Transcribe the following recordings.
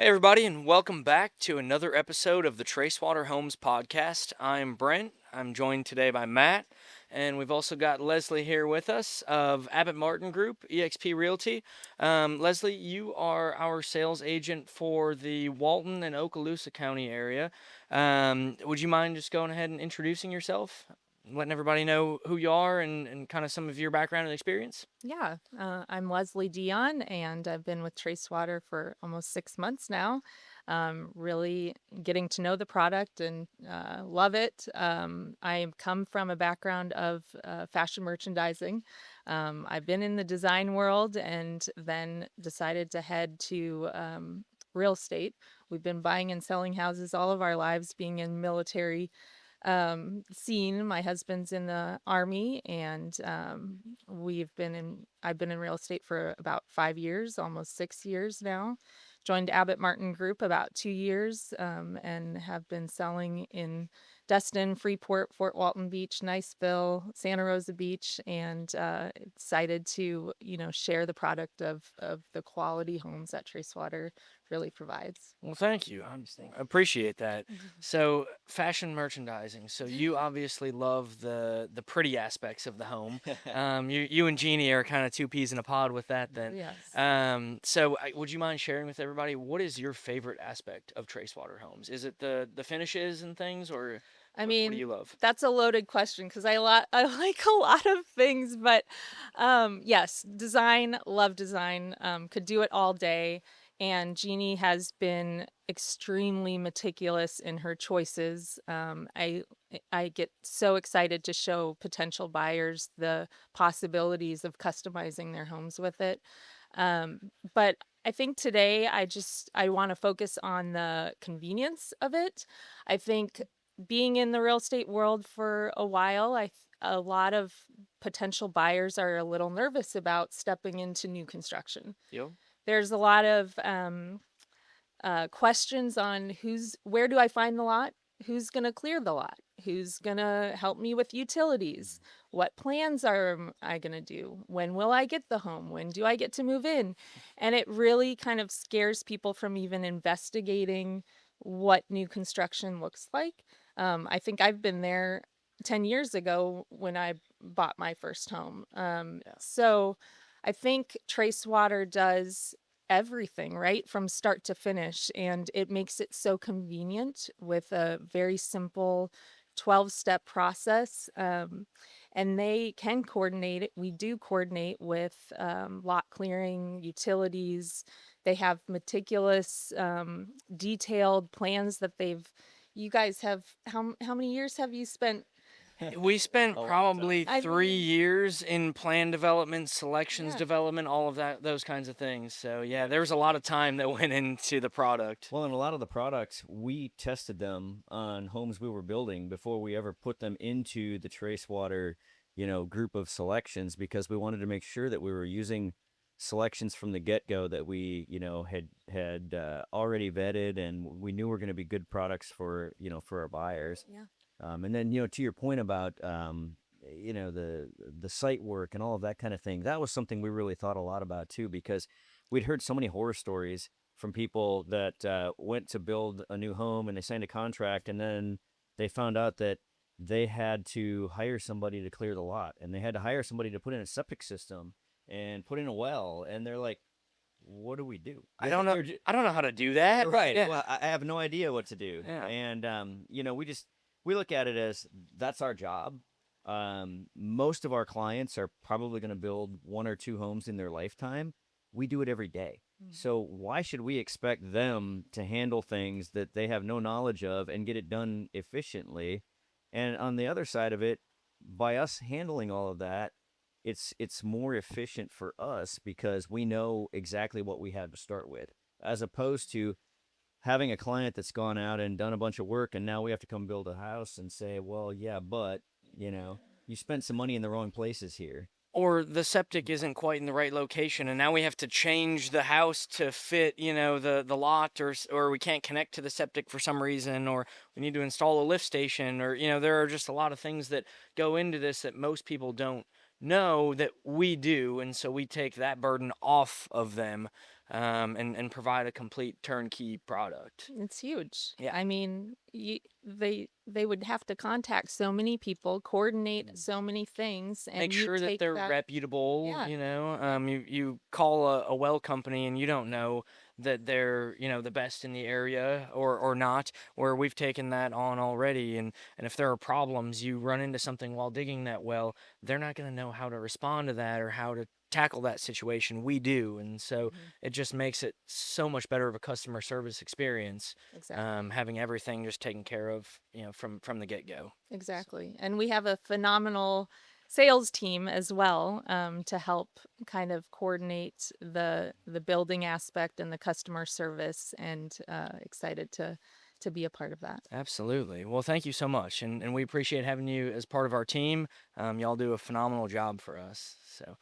Hey, everybody, and welcome back to another episode of the Tracewater Homes podcast. I'm Brent. I'm joined today by Matt, and we've also got Leslie here with us of Abbott Martin Group, EXP Realty. Leslie, you are our sales agent for the Walton and Okaloosa County area. Would you mind just going ahead and introducing yourself, letting everybody know who you are and kind of some of your background and experience? Yeah, I'm Leslie Dion, and I've been with Tracewater for almost 6 months now. Really getting to know the product and love it. I come from a background of fashion merchandising. I've been in the design world and then decided to head to real estate. We've been buying and selling houses all of our lives, being in military scene. My husband's in the army, and I've been in real estate for about 5 years, almost 6 years now. Joined Abbott Martin Group about 2 years, and have been selling in Destin, Freeport, Fort Walton Beach, Niceville, Santa Rosa Beach, and excited to share the product of the quality homes that Tracewater really provides. Well, thank you. Interesting. I appreciate that. So, fashion merchandising. So, you obviously love the pretty aspects of the home. You and Jeannie are kind of two peas in a pod with that. Then, Yes. would you mind sharing with everybody what is your favorite aspect of Tracewater Homes? Is it the finishes and things, or I what do mean, you love? that's a loaded question because I like a lot of things, but yes, design, love design, could do it all day. And Jeannie has been extremely meticulous in her choices. I get so excited to show potential buyers the possibilities of customizing their homes with it. But I think today I want to focus on the convenience of it. I think being in the real estate world for a while, a lot of potential buyers are a little nervous about stepping into new construction. You? There's a lot of questions on where do I find the lot? Who's going to clear the lot? Who's going to help me with utilities? What plans are I going to do? When will I get the home? When do I get to move in? And it really kind of scares people from even investigating what new construction looks like. I think I've been there 10 years ago when I bought my first home. Yeah. So I think Tracewater does everything, right? From start to finish. And it makes it so convenient with a very simple 12-step process. And they can coordinate it. We do coordinate with lot clearing, utilities. They have meticulous, detailed plans that you guys have, how many years have you spent? We spent A long time. probably I 3 years in plan development, selections Yeah. development, all of that, those kinds of things. So yeah, there was a lot of time that went into the product. Well, and a lot of the products, we tested them on homes we were building before we ever put them into the Tracewater, group of selections because we wanted to make sure that we were using selections from the get-go that we, had already vetted and we knew were going to be good products for our buyers. Yeah. And then, to your point about, the site work and all of that kind of thing, that was something we really thought a lot about too, because we'd heard so many horror stories from people that went to build a new home and they signed a contract and then they found out that they had to hire somebody to clear the lot and they had to hire somebody to put in a septic system and put in a well. And they're like, what do we do? I don't know. They're ju- I don't know how to do that. Right. Yeah. Well, I have no idea what to do. Yeah. And, we look at it as that's our job. Most of our clients are probably going to build one or two homes in their lifetime. We do it every day. So why should we expect them to handle things that they have no knowledge of and get it done efficiently? And on the other side of it, by us handling all of that, it's more efficient for us because we know exactly what we have to start with, as opposed to having a client that's gone out and done a bunch of work and now we have to come build a house and say, well, yeah, but you spent some money in the wrong places here. Or the septic isn't quite in the right location, and now we have to change the house to fit, the lot, or we can't connect to the septic for some reason, or we need to install a lift station, or there are just a lot of things that go into this that most people don't know that we do, and so we take that burden off of them. and provide a complete turnkey product. It's huge. Yeah. I mean, they would have to contact so many people, coordinate so many things, Make and you sure that take they're that. reputable, Yeah. you call a well company and you don't know that they're, the best in the area or not, where we've taken that on already. And if there are problems, you run into something while digging that well, they're not going to know how to respond to that or how to tackle that situation. We do. And so Mhm. it just makes it so much better of a customer service experience, Exactly. having everything just taken care of, from the get-go. Exactly. And we have a phenomenal sales team as well, to help kind of coordinate the building aspect and the customer service, and excited to be a part of that. Absolutely. Well, thank you so much. And we appreciate having you as part of our team. Y'all do a phenomenal job for us. So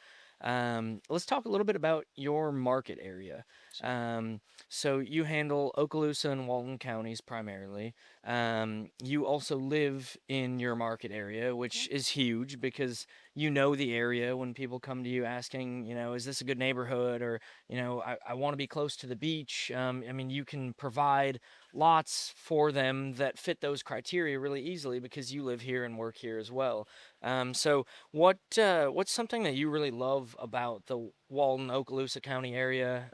let's talk a little bit about your market area. Sure. So you handle Okaloosa and Walton counties primarily. You also live in your market area, which Yeah. is huge because you know the area when people come to you asking, is this a good neighborhood? Or, I want to be close to the beach. I mean, you can provide lots for them that fit those criteria really easily because you live here and work here as well. So what's something that you really love about the Walton Okaloosa County area?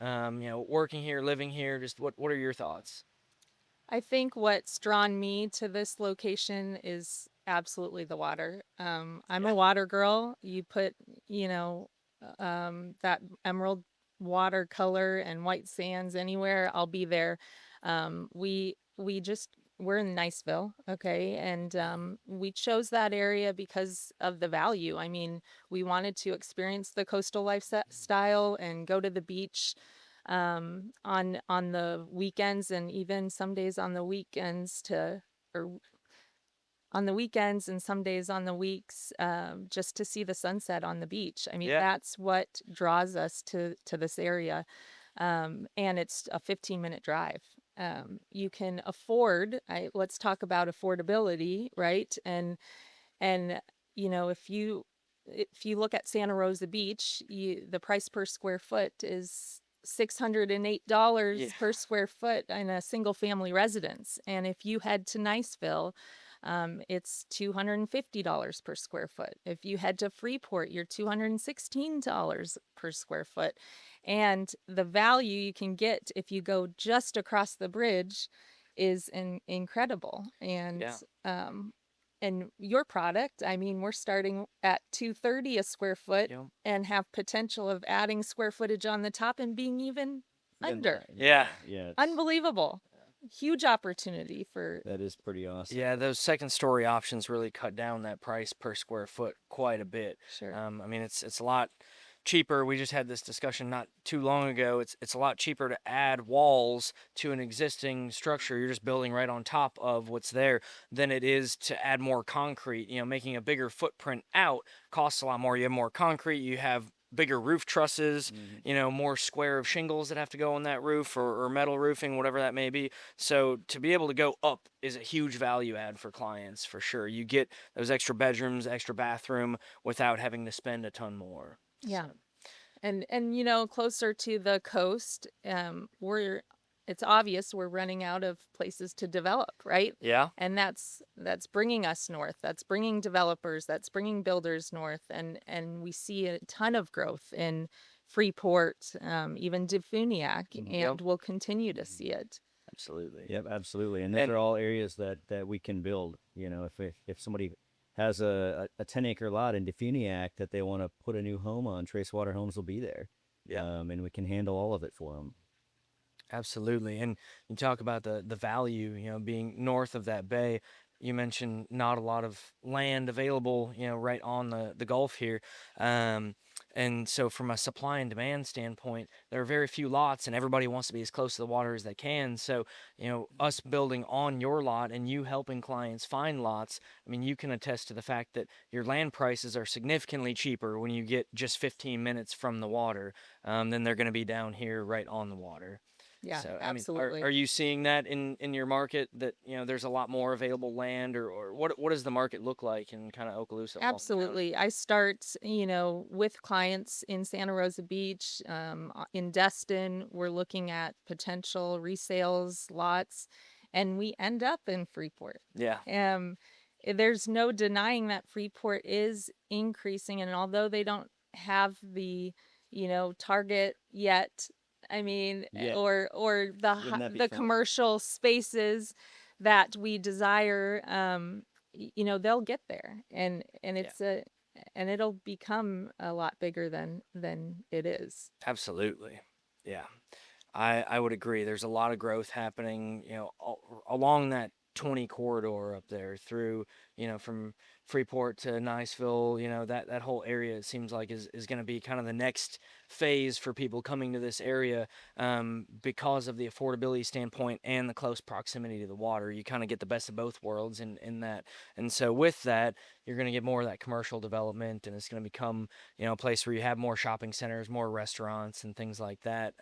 Working here, living here. Just what are your thoughts? I think what's drawn me to this location is absolutely the water. I'm Yeah. a water girl. You put, that emerald water color and white sands anywhere, I'll be there. We're in Niceville, okay, and we chose that area because of the value. I mean, we wanted to experience the coastal lifestyle and go to the beach, on the weekends, and even some days on the weekends or on the weekends and some days on the weeks, just to see the sunset on the beach. I mean, Yeah. that's what draws us to this area. And it's a 15-minute drive. You can afford. Let's talk about affordability, right? And if you look at Santa Rosa Beach, the price per square foot is Yeah. $608 per square foot in a single family residence. And if you head to Niceville, it's $250 per square foot. If you head to Freeport, you're $216 per square foot. And the value you can get if you go just across the bridge is incredible. Yeah. And your product, I mean, we're starting at 230 a square foot Yeah. and have potential of adding square footage on the top and being even under. Yeah. Yeah, Unbelievable. Huge opportunity for. that is pretty awesome. Yeah, those second story options really cut down that price per square foot quite a bit. Sure. I mean, it's a lot cheaper. We just had this discussion not too long ago. It's a lot cheaper to add walls to an existing structure. You're just building right on top of what's there than it is to add more concrete. Making a bigger footprint out costs a lot more. You have more concrete, you have bigger roof trusses, more square of shingles that have to go on that roof or metal roofing, whatever that may be. So to be able to go up is a huge value add for clients for sure. You get those extra bedrooms, extra bathroom without having to spend a ton more. Yeah. So, And closer to the coast, it's obvious we're running out of places to develop, right? yeah. And that's bringing us north. That's bringing developers. That's bringing builders north. And we see a ton of growth in Freeport, even DeFuniak, Mhm. Yep. and we'll continue to see it. Absolutely. Yep, absolutely. And those And are all areas that we can build. If somebody has a 10-acre lot in DeFuniak that they want to put a new home on, Tracewater Homes will be there. yeah. And we can handle all of it for them. Absolutely. And you talk about the value, being north of that bay. You mentioned not a lot of land available, right on the Gulf here. Um, and so from a supply and demand standpoint, there are very few lots and everybody wants to be as close to the water as they can. So, us building on your lot and you helping clients find lots, I mean, you can attest to the fact that your land prices are significantly cheaper when you get just 15 minutes from the water, than they're going to be down here right on the water. Yeah, So, I mean, absolutely. are you seeing that in your market that, there's a lot more available land, or what does the market look like in kind of Okaloosa, Walton County? Absolutely. I start, with clients in Santa Rosa Beach, in Destin. We're looking at potential resales lots, and we end up in Freeport. Yeah. Um, there's no denying that Freeport is increasing, and although they don't have the, target yet, I mean, Yeah, or wouldn't that be the fun? commercial spaces that we desire, they'll get there, and Yeah. and it'll become a lot bigger than it is. Absolutely. Yeah. I would agree. There's a lot of growth happening, along that 20 corridor up there through, from Freeport to Niceville, that whole area, it seems like is going to be kind of the next phase for people coming to this area, because of the affordability standpoint and the close proximity to the water. You kind of get the best of both worlds in that. And so with that, you're going to get more of that commercial development, and it's going to become, a place where you have more shopping centers, more restaurants, and things like that.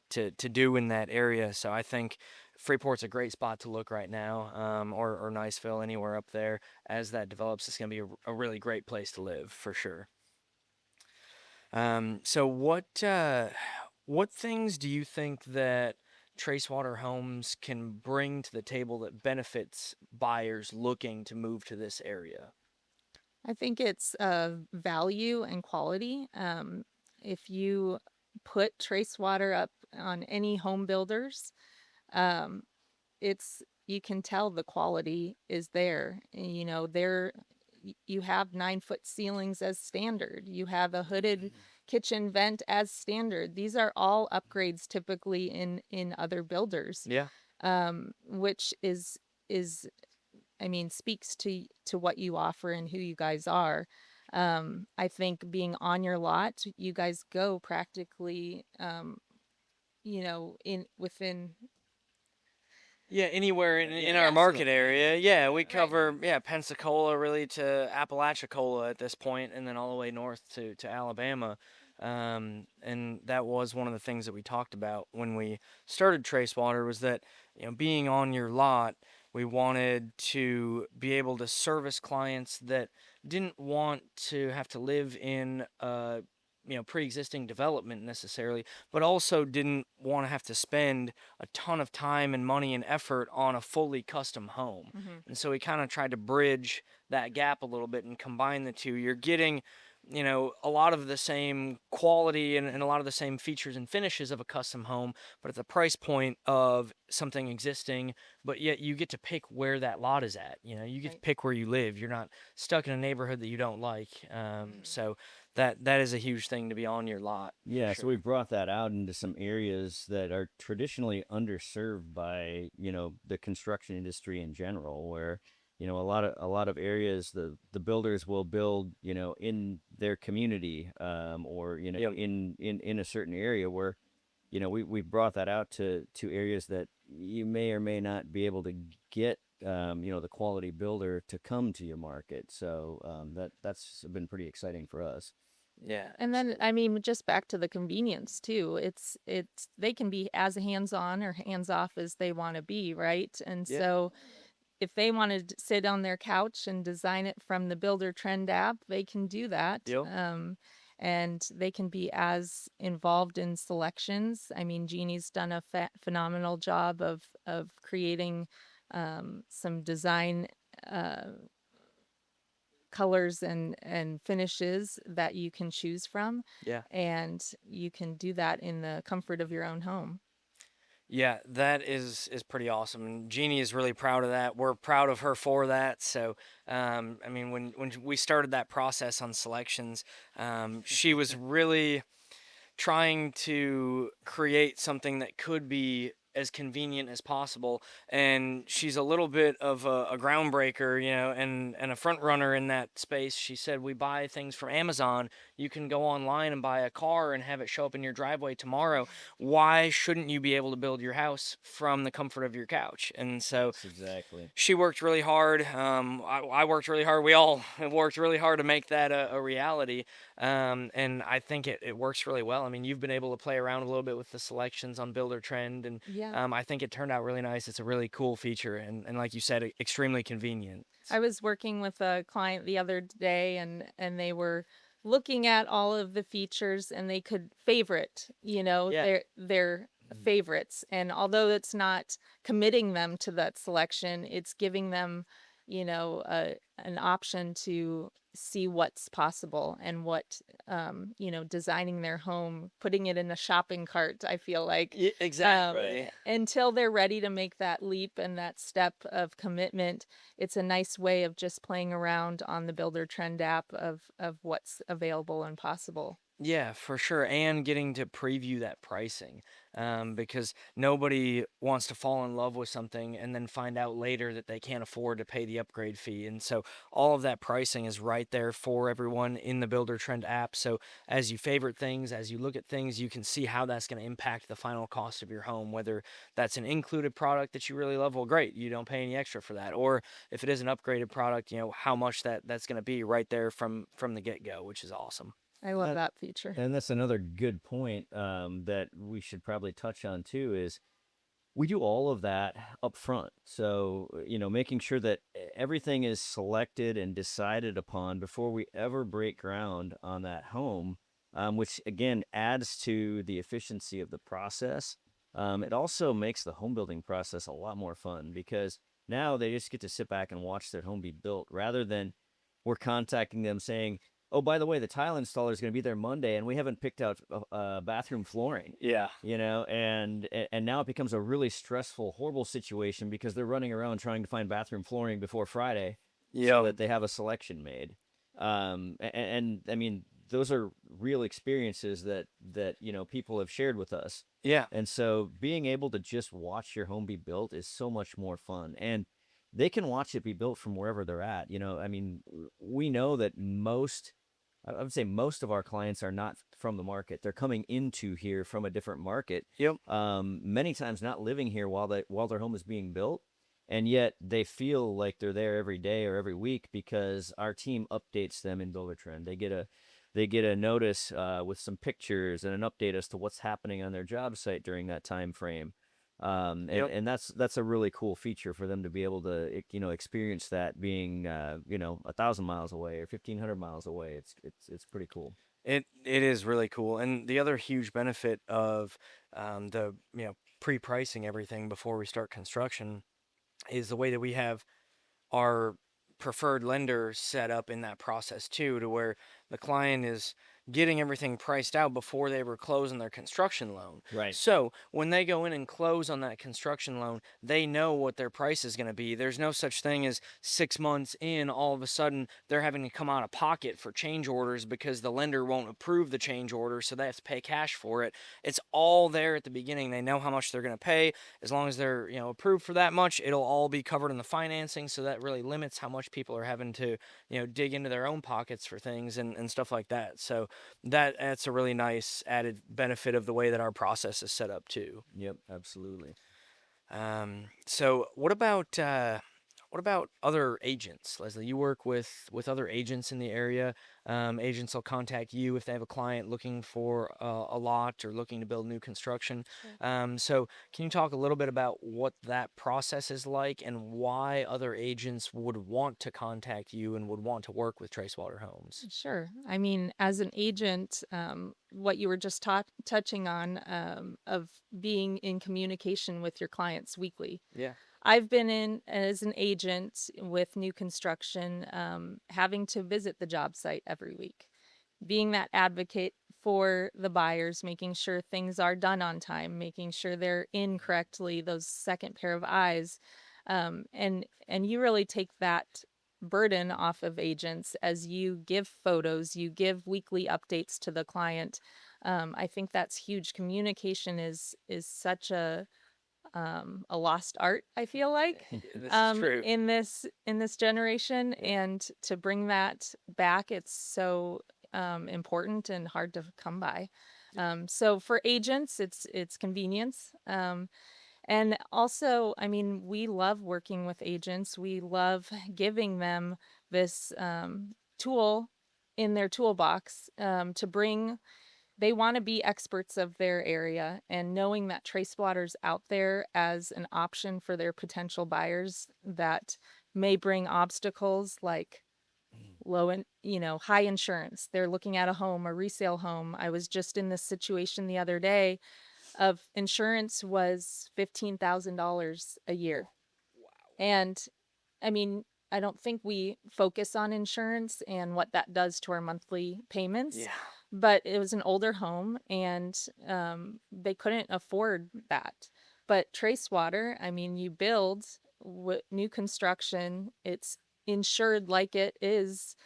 To do in that area. So I think Freeport's a great spot to look right now, or Niceville, anywhere up there. As that develops, it's going to be a really great place to live for sure. So what things do you think that Tracewater Homes can bring to the table that benefits buyers looking to move to this area? I think it's value and quality. If you put trace water up on any home builders, um, it's you can tell the quality is there. And, you have 9-foot ceilings as standard. You have a hooded kitchen vent as standard. These are all upgrades typically in other builders, Yeah. which is I mean, speaks to what you offer and who you guys are. I think being on your lot, you guys go practically, in within. Yeah, anywhere Yeah, in our market absolutely. area. Yeah, we Right. cover, Pensacola really to Apalachicola at this point, and then all the way north to Alabama. And that was one of the things that we talked about when we started Tracewater, was that, being on your lot, we wanted to be able to service clients that didn't want to have to live in pre-existing development necessarily, but also didn't want to have to spend a ton of time and money and effort on a fully custom home. Mhm. And so we kind of tried to bridge that gap a little bit and combine the two. You're getting, a lot of the same quality and a lot of the same features and finishes of a custom home, but at the price point of something existing, but yet you get to pick where that lot is at. You get to Right. pick where you live. You're not stuck in a neighborhood that you don't like. So that is a huge thing to be on your lot for Yeah, so sure. we've brought that out into some areas that are traditionally underserved by, the construction industry in general, where, a lot of areas the builders will build, in their community, or, Yep. in a certain area where, we've brought that out to areas that you may or may not be able to get, the quality builder to come to your market. So that's been pretty exciting for us. Yeah, And then, I absolutely. mean, just back to the convenience too. It's they can be as hands-on or hands-off as they want to be, right? And Yeah. so if they want to sit on their couch and design it from the Builder Trend app, they can do that. Yep. And they can be as involved in selections. I mean, Jeannie's done a phenomenal job of creating some design uh, colors and finishes that you can choose from, Yeah. and you can do that in the comfort of your own home. Yeah, that is pretty awesome. And Jeannie is really proud of that. We're proud of her for that. So, I mean, when we started that process on selections, she was really trying to create something that could be as convenient as possible. And she's a little bit of a groundbreaker, and a front runner in that space. She said, we buy things from Amazon. You can go online and buy a car and have it show up in your driveway tomorrow. Why shouldn't you be able to build your house from the comfort of your couch? And so Yes, exactly. she worked really hard. I worked really hard. We all have worked really hard to make that a reality. And I think it works really well. I mean, you've been able to play around a little bit with the selections on Builder Trend, and Yeah. I think it turned out really nice. It's a really cool feature, and like you said, extremely convenient. I was working with a client the other day, and they were looking at all of the features, and they could favorite, Yeah. their favorites. And although it's not committing them to that selection, it's giving them, an option to see what's possible and what, designing their home, putting it in a shopping cart, I feel like, Yeah, exactly. until they're ready to make that leap and that step of commitment. It's a nice way of just playing around on the Builder Trend app of what's available and possible. Yeah, for sure. And getting to preview that pricing, because nobody wants to fall in love with something and then find out later that they can't afford to pay the upgrade fee. And so all of that pricing is right there for everyone in the Builder Trend app. So as you favorite things, as you look at things, you can see how that's going to impact the final cost of your home, whether that's an included product that you really love. Well, great, you don't pay any extra for that. Or if it is an upgraded product, how much that's going to be right there from the get-go, which is awesome. I love That, that feature. and that's another good point that we should probably touch on too is we do all of that up front. So, making sure that everything is selected and decided upon before we ever break ground on that home, which again adds to the efficiency of the process. It also makes the home building process a lot more fun because now they just get to sit back and watch their home be built rather than we're contacting them saying, oh, by the way, the tile installer is going to be there Monday and we haven't picked out bathroom flooring. Yeah. And now it becomes a really stressful, horrible situation because they're running around trying to find bathroom flooring before Friday so that they have a selection made. And I mean, those are real experiences that people have shared with us. Yeah. And so being able to just watch your home be built is so much more fun. And they can watch it be built from wherever they're at. I mean, we know that I would say most of our clients are not from the market. They're coming into here from a different market. Yep. Many times not living here while their home is being built, and yet they feel like they're there every day or every week because our team updates them in Builder Trend. They get a notice with some pictures and an update as to what's happening on their job site during that time frame. Yep. And that's a really cool feature for them to be able to experience that being 1,000 miles away or 1,500 miles away. It's pretty cool. It is really cool. And the other huge benefit of the pre-pricing everything before we start construction is the way that we have our preferred lender set up in that process too, to where the client is getting everything priced out before they ever close on their construction loan. Right. So when they go in and close on that construction loan, they know what their price is going to be. There's no such thing as 6 months in, all of a sudden they're having to come out of pocket for change orders because the lender won't approve the change order, so they have to pay cash for it. It's all there at the beginning. They know how much they're going to pay. As long as they're approved for that much, it'll all be covered in the financing, so that really limits how much people are having to dig into their own pockets for things and stuff like that. So that's a really nice added benefit of the way that our process is set up too. Yep, absolutely. So what about other agents, Leslie? You work with other agents in the area. Agents will contact you if they have a client looking for a lot or looking to build new construction. Sure. So can you talk a little bit about what that process is like and why other agents would want to contact you and would want to work with Tracewater Homes? Sure. I mean, as an agent, what you were just touching on, of being in communication with your clients weekly. Yeah. I've been in as an agent with new construction, having to visit the job site every week, being that advocate for the buyers, making sure things are done on time, making sure they're in correctly, those second pair of eyes. And you really take that burden off of agents as you give photos, you give weekly updates to the client. I think that's huge. Communication is such a lost art, I feel like, This is true. in this generation, and to bring that back, it's so important and hard to come by. So for agents, it's convenience. And also, I mean, we love working with agents. We love giving them this tool in their toolbox to bring. They want to be experts of their area, and knowing that Tracewater's out there as an option for their potential buyers that may bring obstacles like high insurance. They're looking at a home, a resale home. I was just in this situation the other day of insurance was $15,000 a year. And I mean, I don't think we focus on insurance and what that does to our monthly payments. Yeah. But it was an older home, and they couldn't afford that. But Tracewater, I mean, you build new construction, it's insured like it is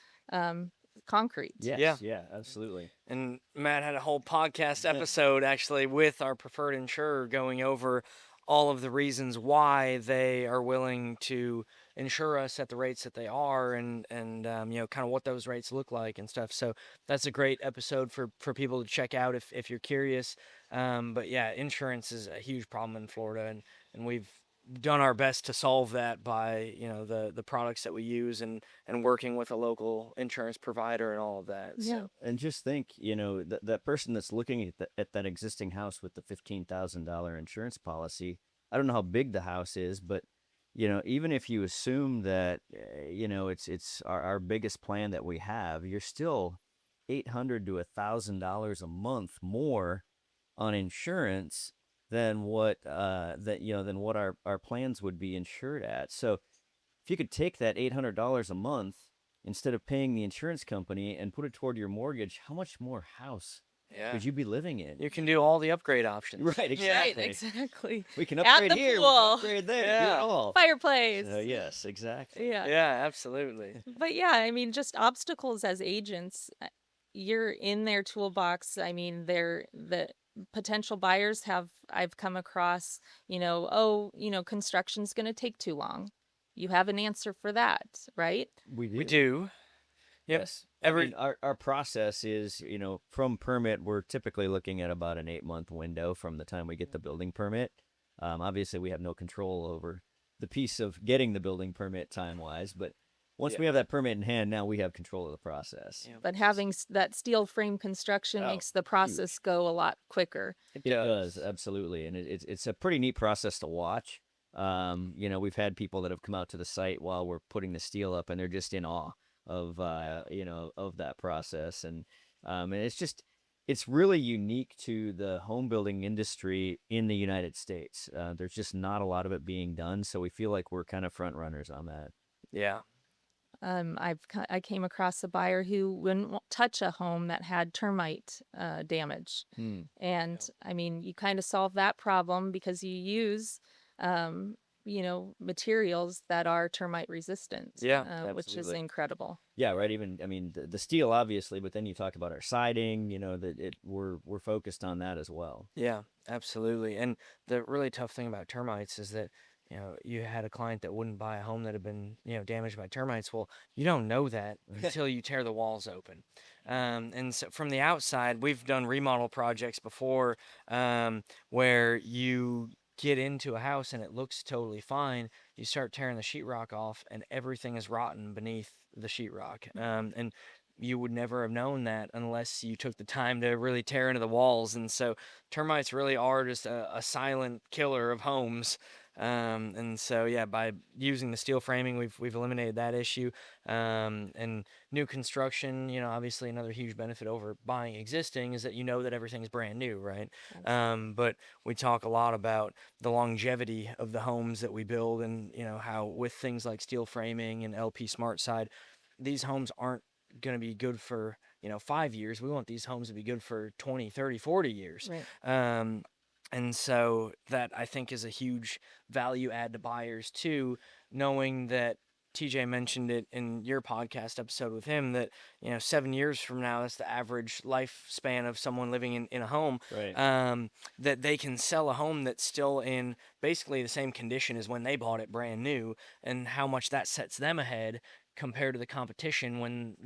concrete. Yes, yeah, absolutely. And Matt had a whole podcast episode actually with our preferred insurer going over all of the reasons why they are willing to insure us at the rates that they are, and kind of what those rates look like and stuff. So that's a great episode for people to check out if you're curious. But yeah, insurance is a huge problem in Florida, and we've done our best to solve that by the products that we use and working with a local insurance provider and all of that. Yeah. So And just think, that person that's looking at that existing house with the $15,000 insurance policy. I don't know how big the house is, but even if you assume that, it's our biggest plan that we have, you're still $800 to $1,000 a month more on insurance than what our plans would be insured at. So if you could take that $800 a month instead of paying the insurance company and put it toward your mortgage, how much more house yeah, could you be living in? you can do all the upgrade options. Right, exactly. Right, exactly. We can At upgrade the here, we pool. can upgrade there, do it Yeah. all. Fireplace. Yes, exactly. Yeah. Yeah, absolutely. But yeah, I mean, just obstacles as agents, you're in their toolbox. I mean, the potential buyers I've come across, construction's going to take too long. You have an answer for that, right? We do. We do. Yep. Yes. Every- I mean, our process is, from permit, we're typically looking at about an 8-month window from the time we get the building permit. Obviously, we have no control over the piece of getting the building permit time-wise, but once we have that permit in hand, now we have control of the process. Yeah. But having that steel frame construction makes the process go a lot quicker. It does, absolutely. And it's a pretty neat process to watch. We've had people that have come out to the site while we're putting the steel up, and they're just in awe of of that process. And it's really unique to the home building industry in the United States. There's just not a lot of it being done, so we feel like we're kind of front runners on that. Yeah. I came across a buyer who wouldn't touch a home that had termite damage. And I mean, you kind of solve that problem because you use, materials that are termite resistant. Yeah, which is absolutely. incredible. Yeah, right. Even, I mean, the steel, obviously, but then you talk about our siding. We're focused on that as well. Yeah, absolutely. And the really tough thing about termites is that you had a client that wouldn't buy a home that had been, damaged by termites. Well, you don't know that until you tear the walls open. And so from the outside, we've done remodel projects before where you get into a house and it looks totally fine. You start tearing the sheetrock off and everything is rotten beneath the sheetrock. And you would never have known that unless you took the time to really tear into the walls. And so termites really are just a silent killer of homes. And so, yeah, by using the steel framing, we've eliminated that issue. And new construction, obviously another huge benefit over buying existing is that that everything's brand new, right? But we talk a lot about the longevity of the homes that we build, and how with things like steel framing and LP Smart Side, these homes aren't going to be good for 5 years. We want these homes to be good for 20, 30, 40 years. Right. And so that I think is a huge value add to buyers too, knowing that TJ mentioned it in your podcast episode with him that 7 years from now, that's the average lifespan of someone living in a home. Right. That they can sell a home that's still in basically the same condition as when they bought it brand new, and how much that sets them ahead compared to the competition when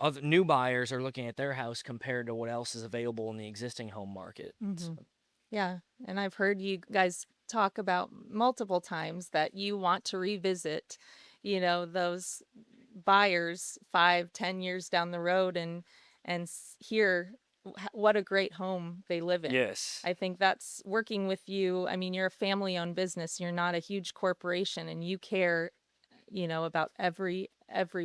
other new buyers are looking at their house compared to what else is available in the existing home market. Mm-hmm. Yeah, and I've heard you guys talk about multiple times that you want to revisit, those buyers 5, 10 years down the road and hear what a great home they live in. Yes. I think that's working with you. I mean, you're a family-owned business. You're not a huge corporation, and you care, about every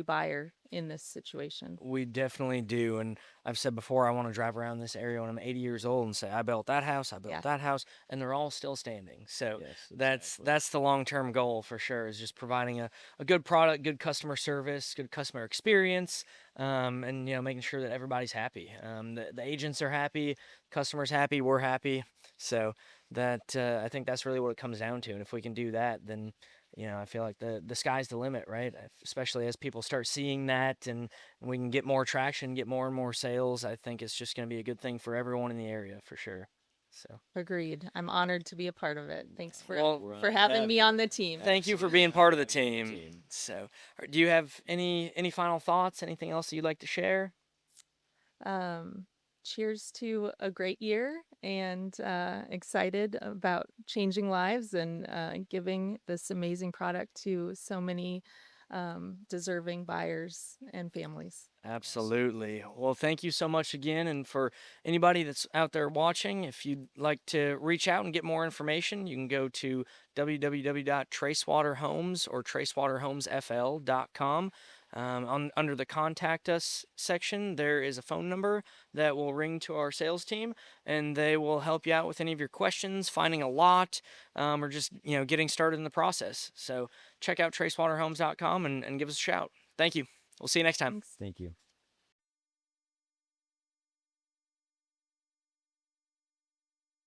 buyer in this situation. We definitely do. And I've said before, I want to drive around this area when I'm 80 years old and say, I built that house, I built Yeah. that house, and they're all still standing. So Yes, that's exactly. that's the long-term goal for sure, is just providing a good product, good customer service, good customer experience, and making sure that everybody's happy. The agents are happy, customers happy, we're happy. So that I think that's really what it comes down to. And if we can do that, then I feel like the sky's the limit, right? Especially as people start seeing that, and we can get more traction, get more and more sales. I think it's just going to be a good thing for everyone in the area for sure. So Agreed. I'm honored to be a part of it. Thanks for Well, We're for honored to having have me you. on the team. thank you for Absolutely being part of the honored to have you on team. So, do you have any final thoughts? Anything else that you'd like to share? Um, Cheers to a great year, and excited about changing lives and giving this amazing product to so many deserving buyers and families. Absolutely. Well, thank you so much again. And for anybody that's out there watching, if you'd like to reach out and get more information, you can go to www.tracewaterhomes or tracewaterhomesfl.com. Under the contact us section, there is a phone number that will ring to our sales team, and they will help you out with any of your questions, finding a lot, or just getting started in the process. So check out tracewaterhomes.com and give us a shout. Thank you. We'll see you next time. Thanks. Thank you.